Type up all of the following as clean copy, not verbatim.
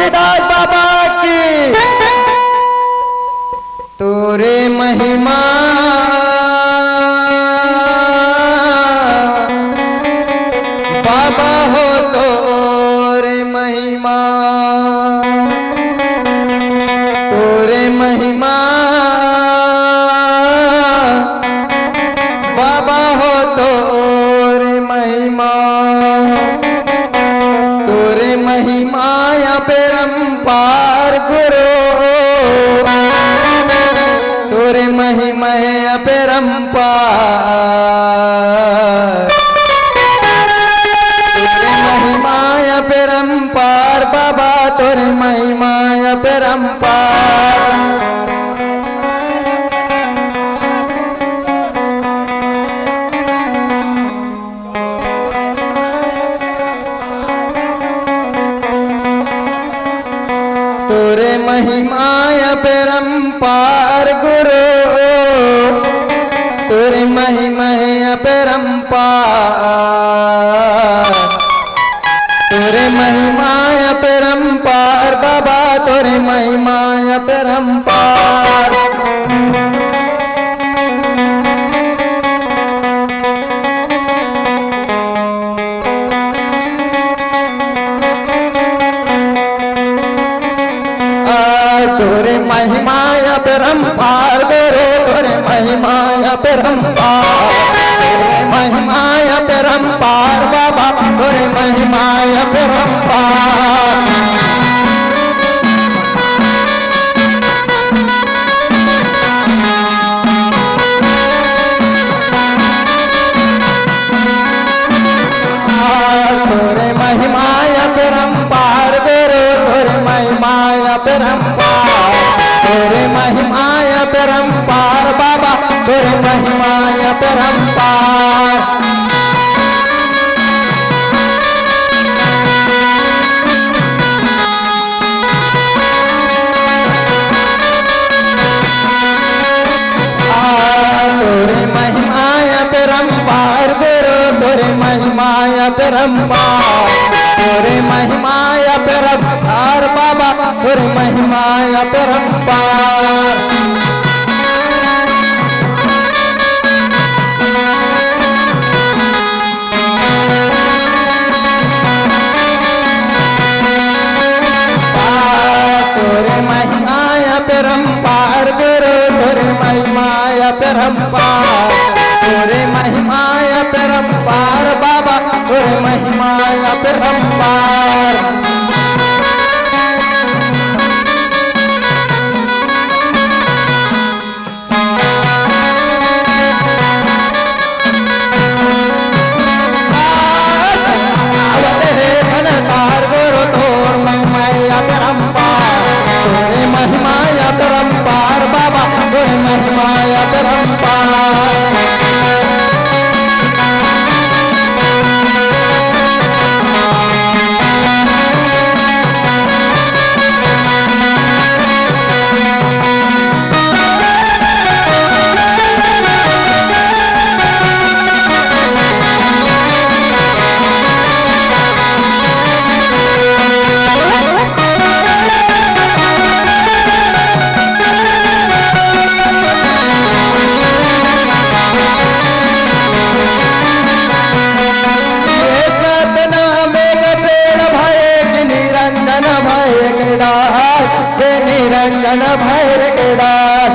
तुलसीदास बाबा की। तोरे महिमा बाबा हो, तोरे महिमा, तोरे महिमा बाबा हो, तोरे महिमा, तोरे महिमा अपरंपार गुरु, तोरे महिमा अपरंपार, तोरे महिमा अपरंपार बाबा, तोरे महिमा अपरंपार। तोरे महिमा अपरंपार गुरु, तोरे महिमा अपरंपार, तोरे महिमा अपरंपार बाबा, तोरे महिमा अपरंपार। तोरे महिमा अपरंपार गुरु, तोरे महिमा अपरंपार, तोरे महिमा अपरंपार बाबा, तोरे महिमा अपरंपार। तोरे महिमा अपरंपार गुरु, तोरे महिमा अपरंपार, तोरे महिमा अपरंपार बाबा, तोरे महिमा अपरंपार। तोरे महिमा अपरंपार गुरु, तोरे महिमा अपरंपार, तोरे महिमा अपरंपार बाबा, तोरे महिमा अपरंपार। तोरे महिमा अपरंपार गुरु, तोरे महिमा अपरंपार, तोरे महिमा अपरंपार बाबा, तोरे महिमा अपरंपार। तोरे महिमा अपरंपार बाबा, तोरे महिमा अपरंपार। निरंजन भैर के डाल,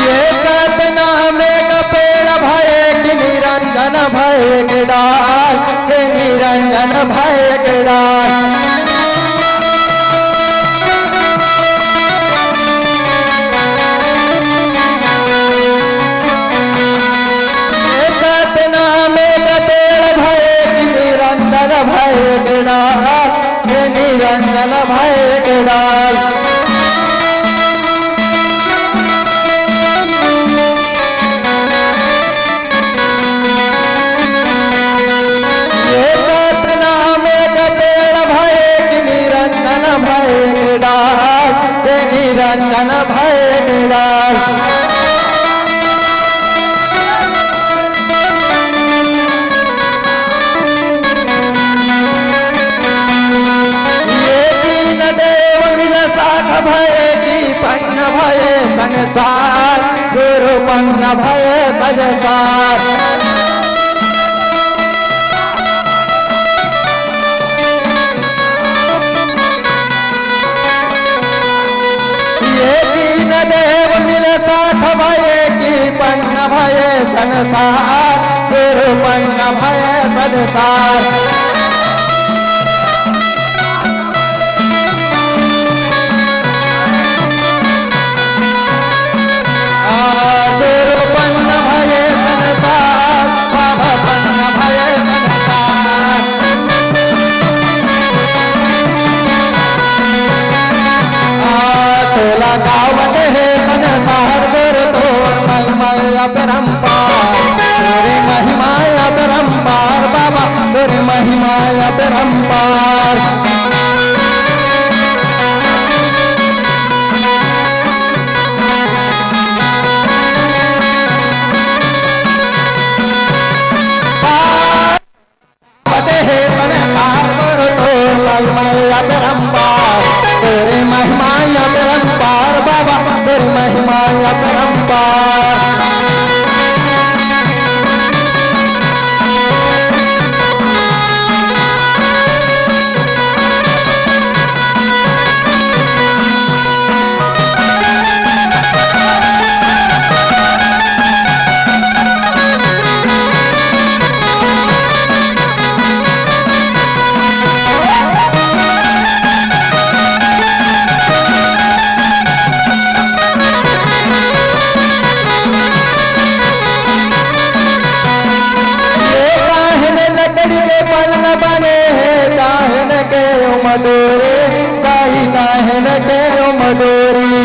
ये सतनाम का पेड़ भय कि निरंजन भैर के डाल, के निरंजन भैर के डाल। भय के डाल, निरंजन भय के डाल। ये सतनाम का पेड़ भय निरंजन भय के डाल, निरंजन भय के डाल। तिरुपन्न भय संसार ये दीन देव मिले साथ भय की पन्न भय संसार तिरुपन्न भय संसार महिमाया परंपार तेरे महिमाया परंपार बाबा तेरे महिमाया परंपार मडोरे काई काहन के मडोरी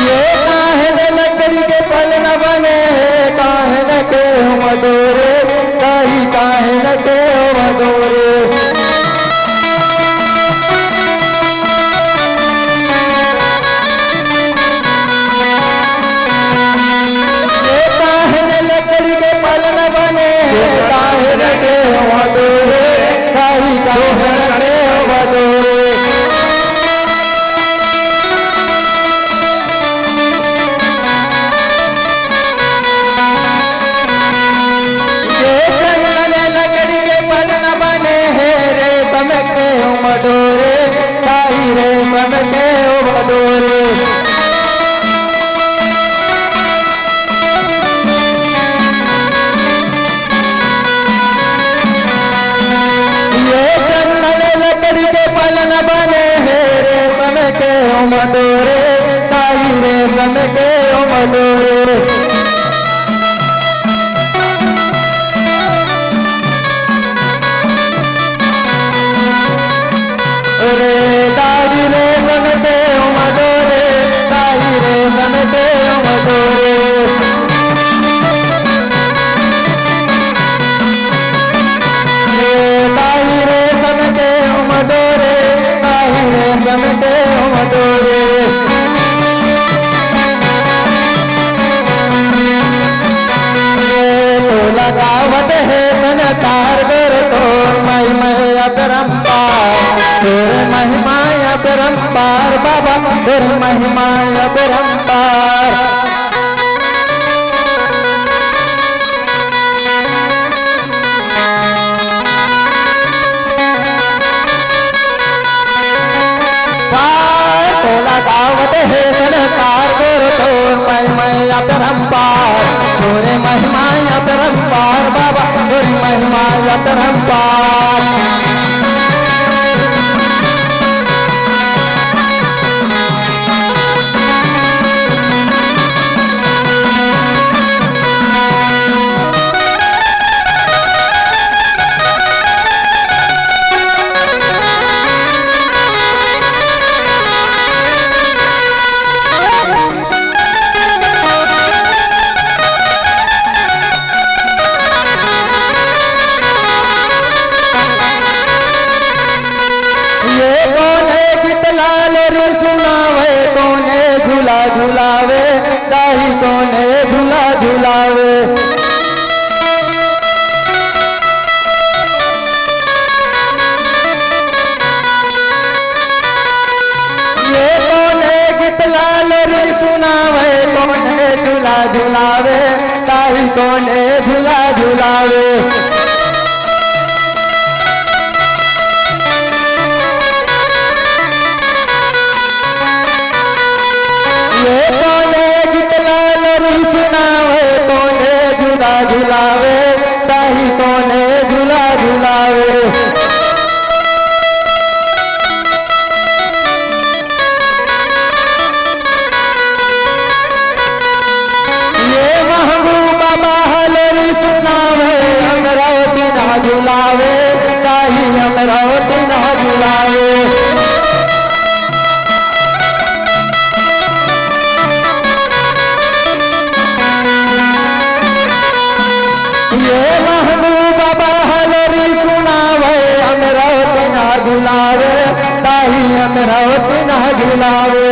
ये काहन लकड़ी के पल न बने काहन के मडोरे काई काहन के मडोरे मडोरे काई रे मन के मडोरे ये चंदन लकड़ी के पलन बने हैं रे मन के मडोरे काई रे मन के मडोरे रे दाई रे बनते मडोरे दाई रे बनते मडोरे रे दाई रे बनते मडोरे दाई रे बनते मडोरे तो लगावट है संसार कर तो मैं अपरंपार तेरे महिमाया परंपार बाबा तेरे महिमाया परंपार तोला दावत है संसार कर तो महिमाया परंपार तेरे महिमाया परंपार बाबा तेरे महिमाया परंपार ये कोने गीत लाल री सुनावे कोने झूला झुलावे ताई कोने झूला झुलावे ये कोने गीत लाल री सुनावे कोने झूला झुलावे ताई कोने झूला झुलावे झुलावे ताई अमरावती ना झुलावे ये महबूबा बहलरी सुनावे अमरावती ना झुलावे ताई अमरावती ना झुलावे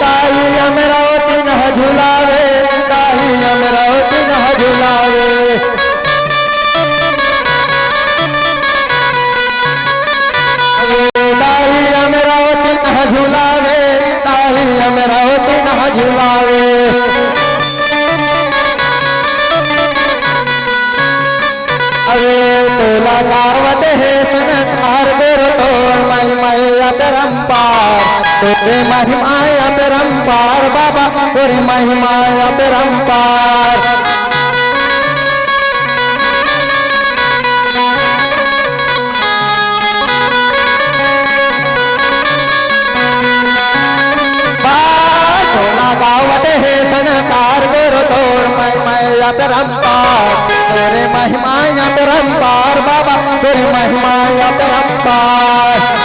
अमरावती न झुलावे ताई अमरावती न झुलावे ताई अमरावती न झुलावे ताई अमरावती न झुलावे अरे तोला गावत है संसार बेरो तोर महिमा परंपार तोरे महिमा परंपार बाबा तोरी महिमा परंपार तोला गावत है संसार बेरो तोर महिमा परंपार तोरे महिमा परंपार बाबा तोरी महिमा परंपार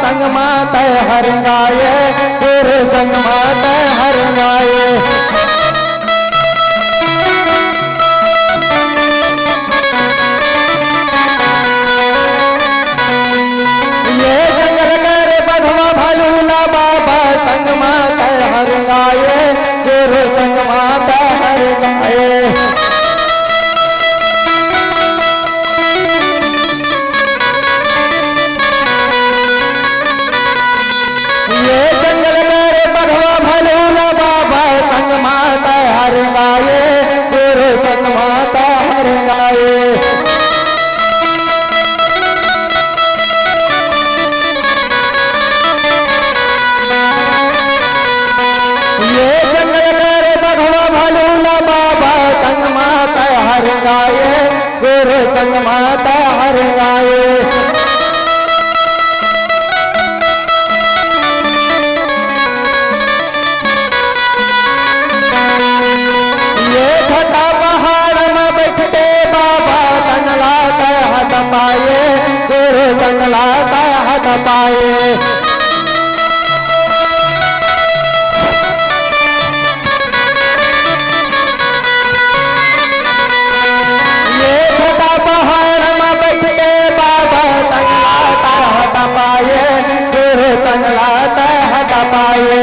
संग माता हर गाये तेरे संग माता हर गाये ये जंगल कर बघवा भालूला बाबा संग माता हर गाये तेरे संग माता हर गाये हर गाये तेरे संग माता हर गाये ये जंगल कर बघवा भालूला बाबा संग माता हर गाये तेरे संग माता हर गाये पाए तेरे जंगलाता हाथ पाए ये छोटा पहाड़ में बैठ के बाबा जंगलाता हाथ पाए तेरे जंगलाता हाथ पाए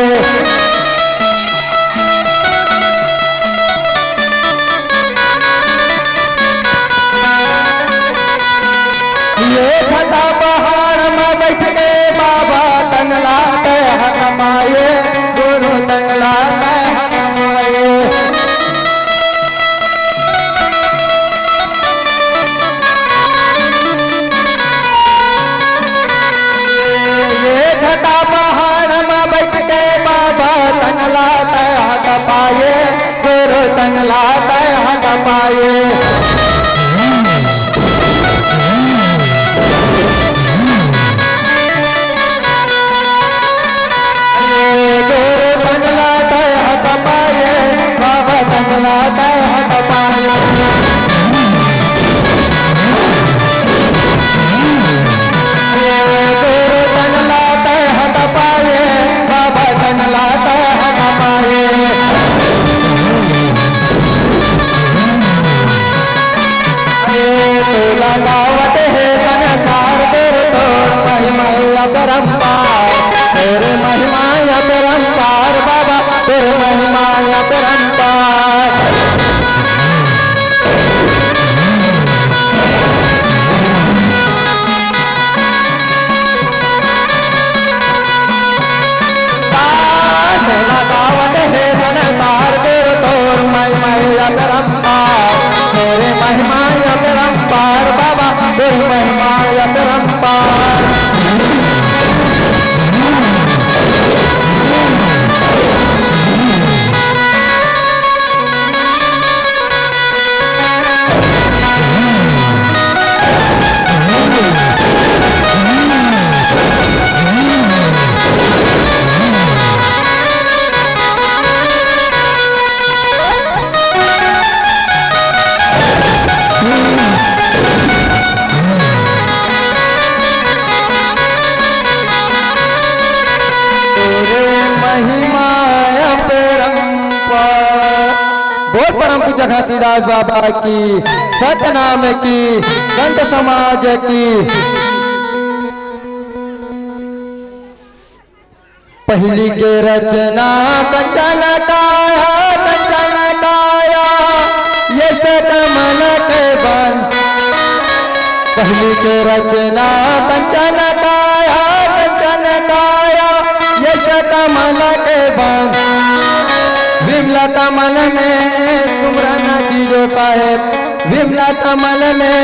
ये छठा पहाड़ में बैठ के बाबा तेरी महिमा अपरंपार। गावत है संसार तेरे तोर महिमा अपरंपार। तेरे महिमा अपरंपार बाबा, तेरी महिमा अपरंपार। परम पूज्य घासीदास बाबा की, सतनाम की, संत समाज की। पहली के रचना कंचन काया, कंचन काया यश कमल के बन। पहली के रचना कंचन काया, कंचन काया यश कमल के बन। विमला कमल में सुमरन की जो साहेब, विमला कमल में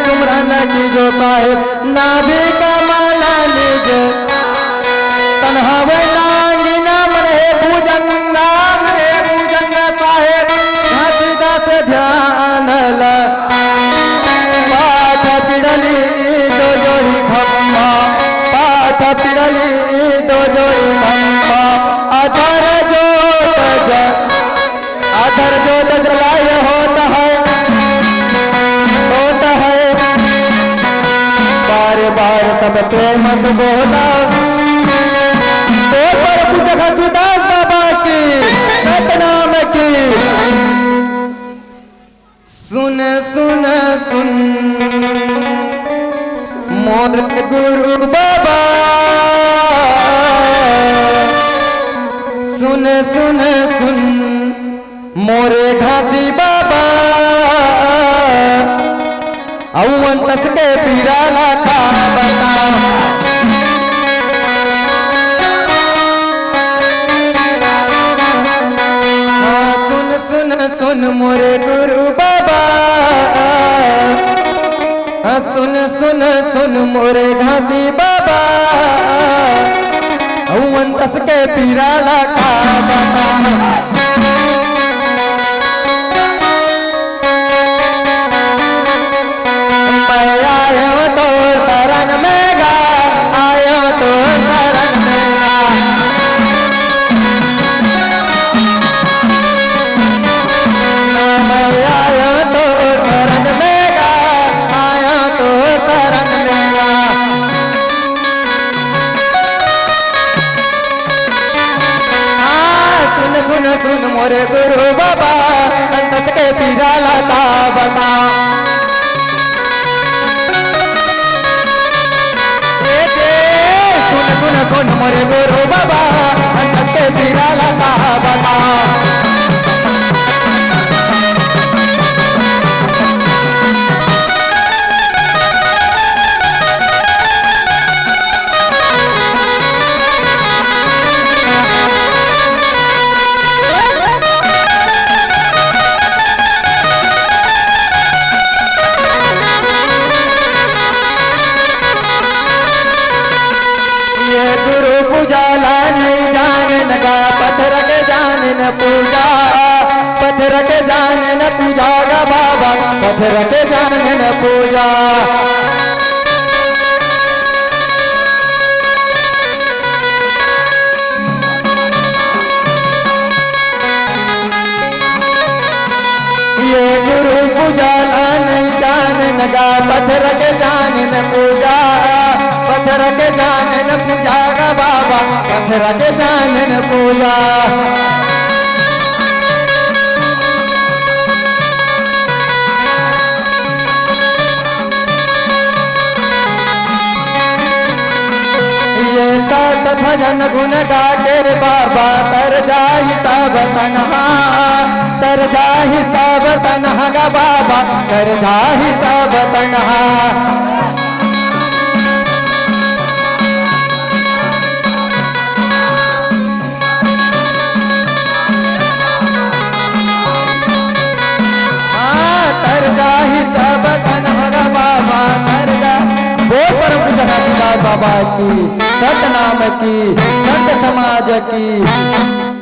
सुमरन की जो साहेब। नाभि कमल निज तन्हावे नांगी नाम रे पूजन, नाम रे पूजन साहेब। घासीदास ध्यान ल पाठ पिड़ली दो जोड़ी खम्भा, पाठ पिड़ली दो जोड़ी खम्भा। अधर जोत जलाय होता है, होता है बार बार सब प्रेम से बोला। तो पर पूज्य घासीदास बाबा की, सतनाम की। सुन सुन सुन मोर गुरु बाबा, सुन सुन सुन मोरे घासी बाबा। औवंतस के पीराला का बता। सुन सुन सुन मोरे गुरु बाबा, सुन सुन सुन मोरे घासी बाबा। औवंतस के पीराला का बता। सुन मोरे गुरु बाबा, अंतस के पीराला का बता। सुन सुन सुन मोरे गुरु बाबा, अंतस के पीराला का बता। पत्थर के जाने न पूजा, पत्थर के जाने न पूजा गा बाबा, पत्थर के जाने न पूजा। ये गुरु पूजा नहीं जाने नगा, पत्थर के जाने न पूजा, पत्थर के जाने न पूजा गा बाबा, पत्थर के जाने न पूजा। ये सात भजन गुण गा के रे बाबा तर जाहि सब तनहा, तर जाहि सब तनहा गा बाबा तर जाहि सब तनहा। तर जाहि सब तनहा गा बाबा तर जा। बोल परम पूज्य घासीदास बाबा की, सतनाम की, संत समाज की।